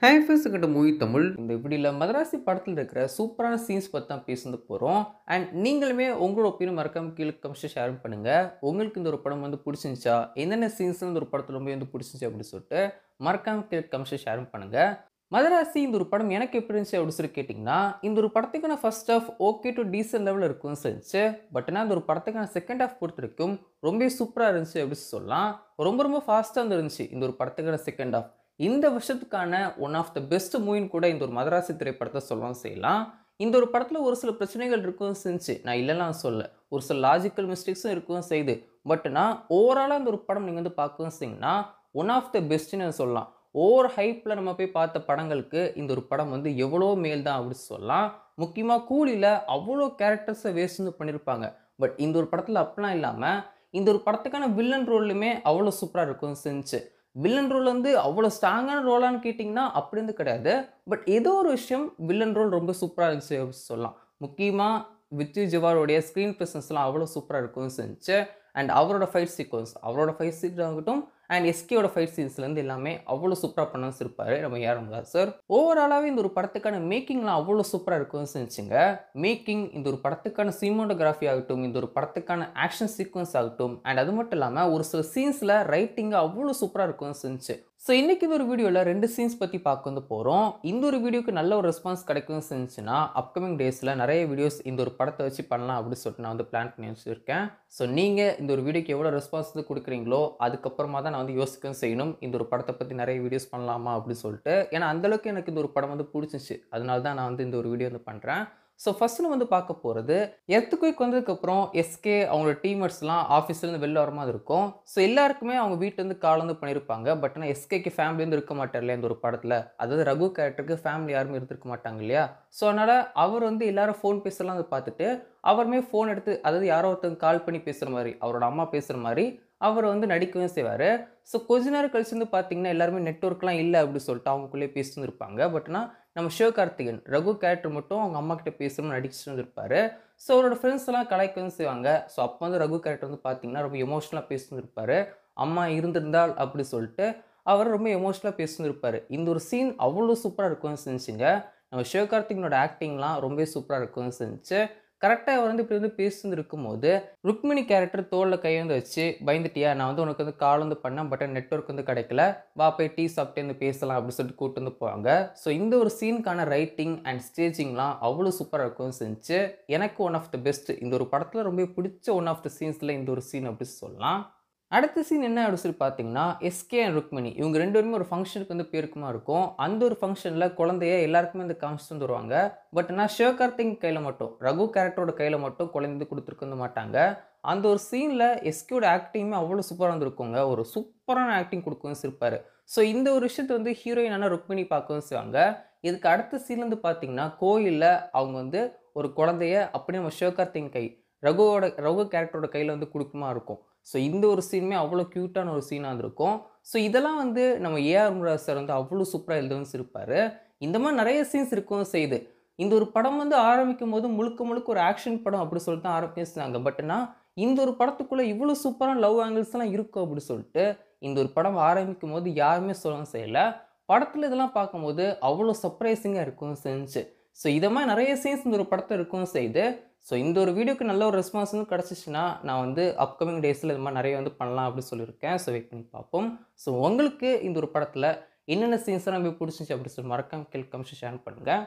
Hi friends கிட்ட movie Tamil இந்த வீடியோவில் மதராசி படத்தில் இருக்கிற சூப்பரான சீன்ஸ் பற்றி தான் பேச போகிறோம். அண்ட் நீங்களுமே உங்களோட ஒப்பீனியன் மறக்காம கீழே கமெண்ட்ஸ் ஷேர் பண்ணுங்கள். உங்களுக்கு இந்த ஒரு படம் வந்து பிடிச்சிருந்துச்சா, என்னென்ன சீன்ஸ் இந்த ஒரு படத்தில் ரொம்ப வந்து பிடிச்சிருந்துச்சு அப்படின்னு சொல்லிட்டு மறக்காம கீழே கமெண்ட்ஸ் ஷேர் பண்ணுங்கள். மதராசி இந்த ஒரு படம் எனக்கு எப்படி இருந்துச்சு அப்படின்னு சொல்லி கேட்டிங்கன்னா, இந்த ஒரு படத்துக்கான first half okay to decent லெவலில் இருக்கும்னு சொல்லிச்சு. பட் ஆனால் இந்த ஒரு படத்துக்கான செகண்ட் ஹாஃப் பொறுத்த வரைக்கும் ரொம்ப சூப்பராக இருந்துச்சு அப்படின்னு சொல்லலாம். ரொம்ப ரொம்ப ஃபாஸ்ட்டாக இருந்துச்சு இந்த ஒரு படத்துக்கான செகண்ட் ஹாஃப். இந்த வருஷத்துக்கான ஒன் ஆஃப் த பெஸ்ட் மூவின்னு கூட இந்த ஒரு மதராசி திரைப்படத்தை சொல்லவும் செய்யலாம். இந்த ஒரு படத்தில் ஒரு சில பிரச்சனைகள் இருக்கவும் செஞ்சு நான் இல்லைலாம் சொல்ல, ஒரு சில லாஜிக்கல் மிஸ்டேக்ஸும் இருக்கவும் செய்யுது. பட் நான் ஓவராலாக இந்த ஒரு படம் நீங்கள் வந்து பார்க்கவும் செய்யுங்கன்னா ஒன் ஆஃப் த பெஸ்ட்டுன்னு சொல்லலாம். ஓவர் ஹைப்பில் நம்ம போய் பார்த்த படங்களுக்கு இந்த ஒரு படம் வந்து எவ்வளோ மேல் தான் அப்படின்னு சொல்லலாம். முக்கியமாக கூலியில் அவ்வளோ கேரக்டர்ஸை வேஸ்ட் வந்து பண்ணியிருப்பாங்க. பட் இந்த ஒரு படத்தில் அப்படிலாம் இல்லாமல் இந்த ஒரு படத்துக்கான வில்லன் ரோல்லுமே அவ்வளோ சூப்பராக இருக்கும் செஞ்சு. வில்லன் ரோல் வந்து அவ்வளோ ஸ்ட்ராங்கான ரோலான்னு கேட்டிங்கன்னா அப்படி வந்து கிடையாது. பட் ஏதோ ஒரு விஷயம் வில்லன் ரோல் ரொம்ப சூப்பராக இருந்துச்சு அப்படின்னு சொல்லலாம். முக்கியமாக விஜய் ஜவாருடைய ஸ்க்ரீன் ப்ரெசன்ஸ்லாம் அவ்வளோ சூப்பராக இருக்கும்னு செஞ்சு. அண்ட் அவரோட ஃபைட் சீக்வன்ஸ் ஆகட்டும் அண்ட் எஸ்கேயோட ஃபைட் சீன்ஸ்லேருந்து எல்லாமே அவ்வளோ சூப்பராக பண்ண வச்சிருப்பாரு நம்ம ஏஆர் ரஹ்மான் சார். ஓவராலாகவே இந்த ஒரு படத்துக்கான மேக்கிங்லாம் அவ்வளோ சூப்பராக இருக்கும்னு செஞ்சுங்க. மேக்கிங், இந்த ஒரு படத்துக்கான சினிமாட்டோகிராஃபி ஆகட்டும், இந்த ஒரு படத்துக்கான ஆக்ஷன் சீக்வன்ஸ் ஆகட்டும் அண்ட் அது மட்டும் இல்லாமல் ஒரு சில சீன்ஸில் ரைட்டிங்கு அவ்வளோ சூப்பராக இருக்கும்னு செஞ்சு. ஸோ இன்றைக்கி இந்த ஒரு வீடியோவில் 2 சீன்ஸ் பற்றி பார்க்க வந்து போகிறோம். இந்த ஒரு வீடியோக்கு நல்ல ஒரு ரெஸ்பான்ஸ் கிடைக்கும்னு செஞ்சுன்னா அப்கமிங் டேஸில் நிறைய வீடியோஸ் இந்த ஒரு படத்தை வச்சு பண்ணலாம் அப்படின்னு சொல்லிட்டு நான் வந்து பிளான் பண்ணி வச்சுருக்கேன். ஸோ நீங்கள் இந்த ஒரு வீடியோக்கு எவ்வளோ ரெஸ்பான்ஸ் வந்து கொடுக்குறீங்களோ அதுக்கப்புறமா தான் நான் வந்து யோசிக்கவும் செய்யணும் இந்த ஒரு படத்தை பற்றி நிறைய வீடியோஸ் பண்ணலாமா அப்படின்னு சொல்லிட்டு. ஏன்னா அந்தளவுக்கு எனக்கு இந்த ஒரு படம் வந்து பிடிச்சிச்சு. அதனால தான் நான் வந்து இந்த ஒரு வீடியோ வந்து பண்ணுறேன். ஸோ ஃபஸ்ட்டு வந்து பார்க்க போகிறது எர்த்குயிக் வந்ததுக்கப்புறம் எஸ்கே அவங்களோட டீம்மேட்ஸ்லாம் ஆஃபீஸ்லேருந்து வெளில வர மாதிரி இருக்கும். ஸோ எல்லாருக்குமே அவங்க வீட்டிலேருந்து கால் வந்து பண்ணியிருப்பாங்க. பட் ஆனால் எஸ்கேக்கு ஃபேமிலி வந்து இருக்க மாட்டார் இல்லையா இந்த ஒரு படத்தில். அதாவது ரகு கேரக்டருக்கு ஃபேமிலி யாருமே இருந்திருக்க மாட்டாங்க இல்லையா. ஸோ அதனால் அவர் வந்து எல்லாரும் ஃபோன் பேசலாம் வந்து பார்த்துட்டு அவருமே ஃபோன் எடுத்து, அதாவது யாரோ ஒருத்தங்க கால் பண்ணி பேசுகிற மாதிரி, அவரோட அம்மா பேசுகிற மாதிரி அவர் வந்து நடிக்கவும் செய்வார். ஸோ கொஞ்ச நேரம் கழிச்சு வந்து பார்த்தீங்கன்னா எல்லாருமே நெட்ஒர்க்லாம் இல்லை அப்படின்னு சொல்லிட்டு அவங்களுக்குள்ளேயே பேசிட்டு இருப்பாங்க. பட் ஆனால் நம்ம சிவகார்த்திகேயன் ரகு கேரக்டர் மட்டும் அவங்க அம்மா கிட்ட பேசணும்னு நடிச்சுட்டு இருந்திருப்பாரு. ஸோ அவரோட ஃப்ரெண்ட்ஸ் எல்லாம் கலாய்க்கவும் செய்வாங்க. ஸோ அப்போ வந்து ரகு கேரக்டர் வந்து பார்த்தீங்கன்னா ரொம்ப எமோஷனலாக பேசிட்டு இருப்பாரு. அம்மா இருந்திருந்தால் அப்படி சொல்லிட்டு அவர் ரொம்ப எமோஷனலாக பேசிட்டு இருப்பாரு. இந்த ஒரு சீன் அவ்வளோ சூப்பராக இருக்கும்னு செஞ்சுங்க. நம்ம சிவகார்த்திகனோட ஆக்டிங்லாம் ரொம்ப சூப்பராக இருக்கும்னு செஞ்சு. கரெக்டாக அவர் வந்து இப்படி வந்து பேசிட்டு இருக்கும்போது ருக்மிணி கேரக்டர் தோளில் கை வந்து வச்சு, பயந்துட்டியா, நான் வந்து உனக்கு வந்து கால் வந்து பண்ணேன், பட் நெட்ஒர்க் வந்து கிடைக்கல, வா போய் டீ சாப்பிட்டு வந்து பேசலாம் அப்படின்னு சொல்லிட்டு கூப்பிட்டு வந்து போவாங்க. ஸோ இந்த ஒரு சீனுக்கான ரைட்டிங் அண்ட் ஸ்டேஜிங்லாம் அவ்வளோ சூப்பராக இருக்கும் செஞ்சு. எனக்கு ஒன் ஆஃப் த பெஸ்ட், இந்த ஒரு படத்தில் ரொம்ப பிடிச்ச ஒன் ஆஃப் த சீன்ஸில் இந்த ஒரு சீன் அப்படின்னு சொல்லலாம். அடுத்த சீன் என்ன அப்படின்னு சொல்லி பார்த்தீங்கன்னா, எஸ்கே அண்ட் ருக்மிணி இவங்க 2 பேருமே ஒரு ஃபங்க்ஷனுக்கு வந்து பேருக்குமா இருக்கும். அந்த ஒரு ஃபங்க்ஷனில் குழந்தைய எல்லாருக்குமே வந்து காமிச்சிட்டு வந்துருவாங்க. பட் ஆனால் சிவகார்த்திகேயன் கையில் மட்டும், ரகு கேரக்டரோட கையில் மட்டும் குழந்தை வந்து கொடுத்துருக்க வந்து மாட்டாங்க. அந்த ஒரு சீனில் எஸ்கேயோட ஆக்டிங்குமே அவ்வளோ சூப்பராக இருந்திருக்குங்க. ஒரு சூப்பரான ஆக்டிங் கொடுக்கவும் செய்வார். ஸோ இந்த ஒரு விஷயத்தை வந்து ஹீரோயினான ருக்மிணி பார்க்கவும் செய்வாங்க. இதுக்கு அடுத்த சீன் வந்து பார்த்தீங்கன்னா, கோயிலில் அவங்க வந்து ஒரு குழந்தைய அப்படியே நம்ம சிவகார்த்திகேயன் கை ரகு கேரக்டரோட கையில் வந்து கொடுக்குமா இருக்கும். ஸோ இந்த ஒரு சீனுமே அவ்வளோ க்யூட்டான ஒரு சீனாக இருந்திருக்கும். ஸோ இதெல்லாம் வந்து நம்ம ஏஆர் ரஹ்மான் சார் வந்து அவ்வளோ சூப்பராக எழுதவும் இருப்பார். இந்த மாதிரி நிறைய சீன்ஸ் இருக்கவும் செய்யுது. இந்த ஒரு படம் வந்து ஆரம்பிக்கும் போது முழுக்க முழுக்க ஒரு ஆக்ஷன் படம் அப்படி சொல்லிட்டு தான் ஆரம்பிச்சிருந்தாங்க. பட் ஆனால் இந்த ஒரு படத்துக்குள்ளே இவ்வளோ சூப்பரான லவ் ஆங்கிள்ஸ்லாம் இருக்கும் அப்படின்னு சொல்லிட்டு இந்த ஒரு படம் ஆரம்பிக்கும் போது யாருமே சொல்லவும் செய்யலை. படத்தில் இதெல்லாம் பார்க்கும்போது அவ்வளோ சர்ப்ரைசிங்காக இருக்கவும் செஞ்சு. ஸோ இதை மாதிரி நிறைய சீன்ஸ் இந்த ஒரு படத்தை இருக்கவும் செய்யுது. ஸோ இந்த ஒரு வீடியோக்கு நல்ல ஒரு ரெஸ்பான்ஸ் வந்து கிடச்சிச்சின்னா நான் வந்து அப்கமிங் டேஸில் இது மாதிரி நிறைய வந்து பண்ணலாம் அப்படின்னு சொல்லியிருக்கேன். ஸோ வெயிட் பண்ணி பார்ப்போம். ஸோ உங்களுக்கு இந்த ஒரு படத்தில் என்னென்ன சீன்ஸ்லாம் ரொம்ப பிடிச்சிச்சு அப்படின்னு சொல்லி மறக்காம கீழே கமெண்ட்ஸ் ஷேர் பண்ணுங்கள்.